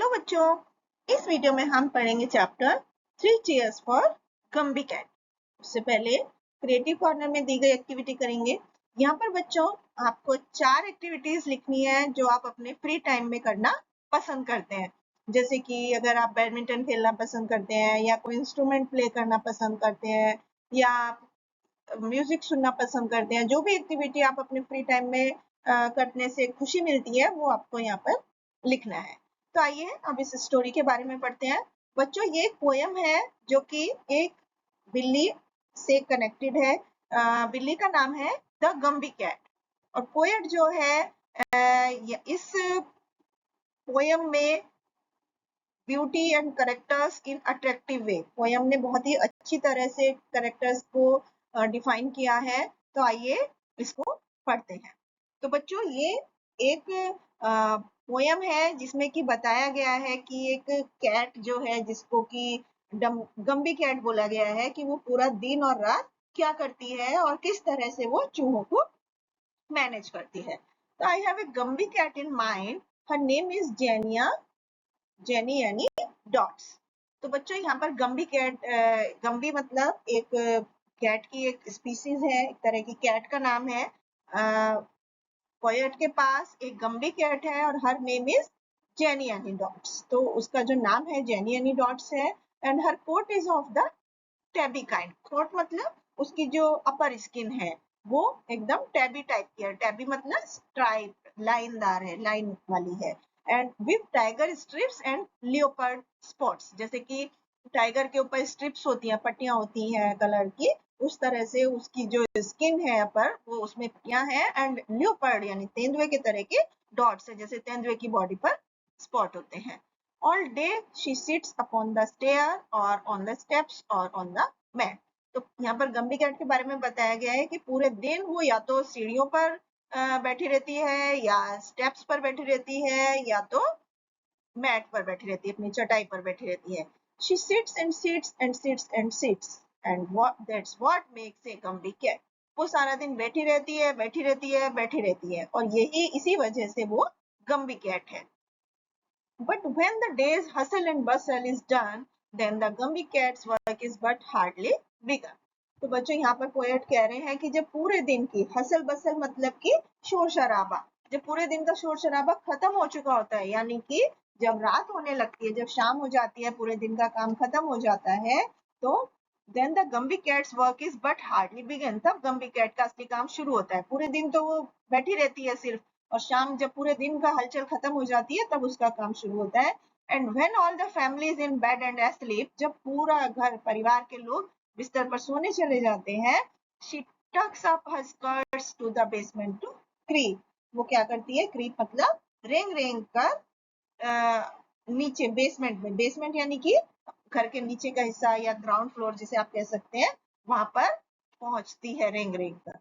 Hello बच्चों, इस video में हम पढ़ेंगे चैप्टर 3 चेयर्स फॉर गम्बी कैट। उससे पहले क्रिएटिव कॉर्नर में दी गई एक्टिविटी करेंगे। यहाँ पर बच्चों आपको 4 एक्टिविटीज लिखनी है जो आप अपने फ्री टाइम में करना पसंद करते हैं। जैसे कि अगर आप बैडमिंटन खेलना पसंद करते हैं या कोई इंस्ट्रूमेंट प्ले करना पसंद करते हैं या आप म्यूजिक सुनना पसंद करते हैं, जो भी एक्टिविटी आप अपने फ्री टाइम में करने से खुशी मिलती है वो आपको यहाँ पर लिखना है। तो आइए अब इस स्टोरी के बारे में पढ़ते हैं। बच्चों ये एक पोयम है जो कि एक बिल्ली से कनेक्टेड है। बिल्ली का नाम है द गम्बी कैट और पोएट जो है इस पोयम में beauty and characters in attractive way, poem ने बहुत ही अच्छी तरह से करेक्टर्स को डिफाइन किया है। तो आइए इसको पढ़ते हैं। तो बच्चों ये एक पोयम है जिसमें कि बताया गया है कि एक कैट जो है जिसको कि गम्बी कैट बोला गया है कि वो पूरा दिन और रात क्या करती है और किस तरह से वो चूहों को मैनेज करती है। तो I have a gumbie cat in mind, her name is Jennyanydots, Jenny यानी डॉट्स। तो बच्चों यहाँ पर गम्बी कैट, गम्बी मतलब एक कैट की एक स्पीसीज है, एक तरह की कैट का नाम है। पोएट के पास एक गम्बी कैट है और हर नेम इज जेनी यानी डॉट्स। तो उसका जो नाम है जेनी यानी डॉट्स है and her coat is of the tabby kind. Coat मतलब उसकी जो अपर स्किन है वो एकदम टैबी टाइप की है। टैबी मतलब स्ट्राइप, लाइनदार है, लाइन वाली है। And with tiger strips and leopard spots, जैसे कि टाइगर के ऊपर स्ट्रिप्स होती हैं, पट्टियां होती हैं कलर की, उस तरह से उसकी जो स्किन है अपर वो उसमें पट्टियां हैं एंड लियोपर्ड यानी तेंदुए के तरह के डॉट्स है, जैसे तेंदुए की बॉडी पर स्पॉट होते हैं। All day she sits upon the stair or on the steps or on the mat. तो यहाँ पर गम्बी कैट के बारे में बताया गया है कि पूरे दिन वो या तो सीढ़ियों पर बैठी रहती है या स्टेप्स पर बैठी रहती है या तो मैट पर बैठी रहती है, अपनी चटाई पर बैठी रहती है। She sits and sits and sits and sits and that's what makes a gumbie cat. वो सारा दिन बैठी रहती है, बैठी रहती है, बैठी रहती है और यही इसी वजह से वो गम्बी कैट है। But when the day's hustle and bustle is done, then the Gumby cat's work is but hardly begun. तो बच्चों यहाँ पर पोएट कह रहे हैं कि जब पूरे दिन की हसल बसल मतलब कि शोर शराबा, जब पूरे दिन का शोर शराबा खत्म हो चुका होता है, यानी कि जब रात होने लगती है, जब शाम हो जाती है, पूरे दिन का काम खत्म हो जाता है, तो then the Gumby cat's work is but hardly begun. तब गम्बी कैट का असली काम शुरू होता है। पूरे दिन तो वो बैठी रहती है सिर्फ, और शाम जब पूरे दिन का हलचल खत्म हो जाती है तब उसका काम शुरू होता है। And when all the family is in bed and asleep, जब पूरा घर परिवार के लोग बिस्तर पर सोने चले जाते हैं, she tucks up her skirts to the basement to creep. वो क्या करती है? क्रीप मतलब रेंग रेंग कर नीचे बेसमेंट में, बेसमेंट यानी कि घर के नीचे का हिस्सा या ग्राउंड फ्लोर जिसे आप कह सकते हैं, वहां पर पहुंचती है रेंग रेंग कर।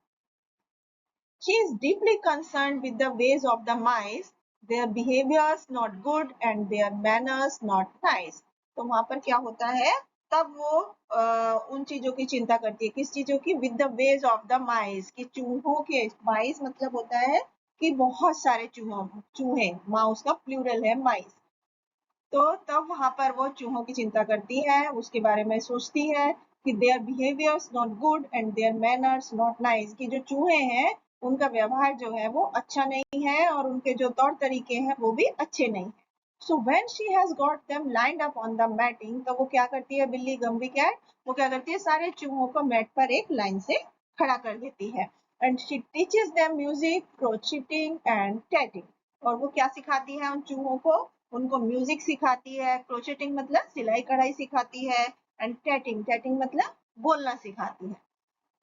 She is deeply concerned with the ways of the mice, their behaviors not good and their manners not nice. तो वहां पर क्या होता है? तब वो उन चीजों की चिंता करती है। किस चीजों की? With the ways of the माइस, कि चूहों के, माइस मतलब होता है कि बहुत सारे चूहे, माउस का प्लूरल है माइस। तो तब वहां पर वो चूहों की चिंता करती है, उसके बारे में सोचती है कि their behaviours not good and their manners not nice, कि जो चूहे हैं उनका व्यवहार जो है वो अच्छा नहीं है और उनके जो तौर तरीके हैं वो भी अच्छे नहीं है। So when she has got them lined up on the matting, तो वो क्या करती है बिल्ली गम्बी कैट? वो क्या करती है? सारे चूहों को मैट पर एक लाइन से खड़ा कर देती है। And she teaches them music, crocheting and tatting. और वो क्या सिखाती है उन चूहों को? उनको म्यूजिक सिखाती है, क्रोचेटिंग मतलब सिलाई कढ़ाई सिखाती है, एंड टैटिंग, टैटिंग मतलब बोलना सिखाती है।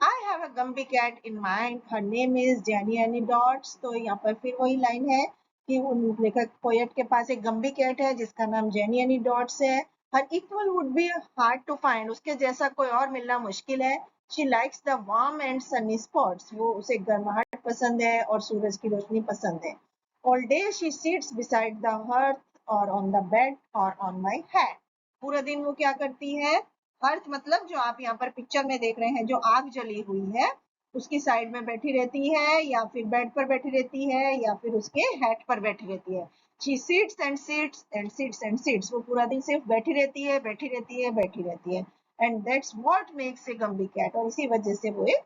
I have a Gumby cat in mind. Her name is Jenny Annie Dots. तो यहाँ पर फिर वही लाइन है कि उन लेखक पोएट के पास एक गम्बी कैट है जिसका नाम जेनी एनी डॉट्स है। Her equal would be hard to find. उसके जैसा कोई और मिलना मुश्किल है। She likes the warm and sunny spots. वो उसे गर्माहट पसंद है और सूरज की रोशनी पसंद है। All day she sits beside the hearth or on the bed or on my hat. पूरा दिन वो क्या करती है? हर्थ मतलब जो आप यहाँ पर पिक्चर में देख रहे हैं, जो आग जली हुई है, उसकी साइड में बैठी रहती है, या फिर बेड पर बैठी रहती है, या फिर उसके हैट पर बैठी रहती है। She sits and sits and sits and seats, वो पूरा दिन सिर्फ बैठी रहती है, बैठी रहती है, बैठी रहती है। And that's what makes a gumbie cat, और इसी वजह से वो एक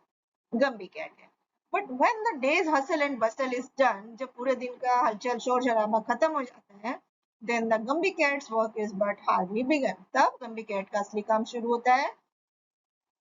गम्बी कैट है। But when the day's hustle and bustle is done, जब पूरे दिन का हलचल शोर शराबा खत्म हो जाता है, then the Gumby cat's work is but hardly begun. तब गम्बी कैट का असली काम शुरू होता है।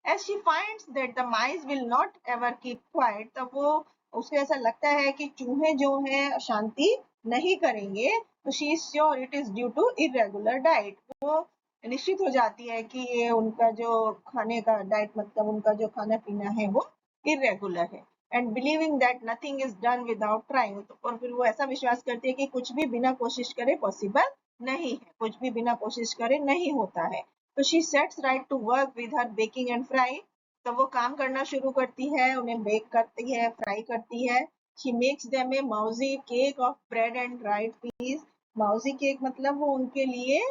As she finds that the mice will not ever keep quiet, तब वो उसको ऐसा लगता है कि चूहे जो हैं शांति नहीं करेंगे, तो she is sure it is due to irregular diet. वो निश्चित हो जाती है कि ये उनका जो खाने का डाइट, मतलब उनका जो खाना पीना है वो irregular है। And believing that nothing is done without trying, और फिर वो ऐसा विश्वास करती है कि कुछ भी बिना कोशिश करे पॉसिबल नहीं है, कुछ भी बिना कोशिश करे नहीं होता है। तो she sets right to work with her baking and fry, तो वो काम करना शुरू करती है, उन्हें बेक करती है, फ्राई करती है। She makes them a mousy cake of bread and dried peas. Mousy cake मतलब वो उनके लिए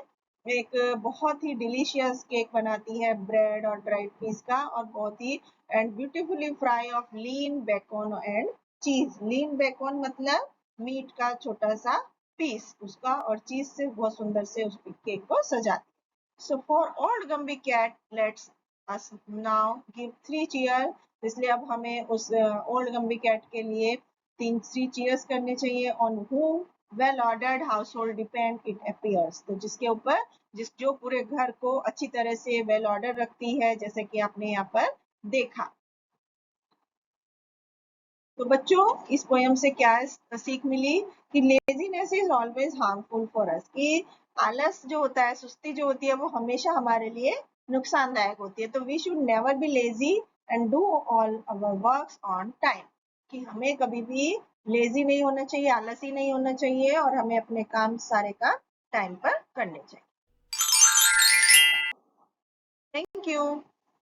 एक बहुत ही डिलीशियस केक बनाती है ब्रेड और ड्राइड पीस का, और बहुत ही and beautifully fry of lean bacon and cheese. Lean bacon मतलब मीट का छोटा सा पीस उसका, और चीज से बहुत सुंदर से उस केक को सजाती है। So for old gumbie cat let's us now give 3 cheer. इसलिए अब हमें उस ओल्ड गम्बी कैट के लिए 3 चीयर्स करने चाहिए। On whom well ordered house hold depend it appears, तो जिसके ऊपर जो पूरे घर को अच्छी तरह से वेल ऑर्डर रखती है, जैसे कि आपने यहाँ पर देखा। तो बच्चों, इस पोयम से क्या सीख मिली कि laziness is always harmful for us, कि आलस जो होता है, सुस्ती जो होती है, वो हमेशा हमारे लिए नुकसानदायक होती है। तो we should never be lazy and do all our works on time, कि हमें कभी भी लेजी नहीं होना चाहिए, आलसी नहीं होना चाहिए, और हमें अपने काम सारे काम टाइम पर करने चाहिए। Thank you.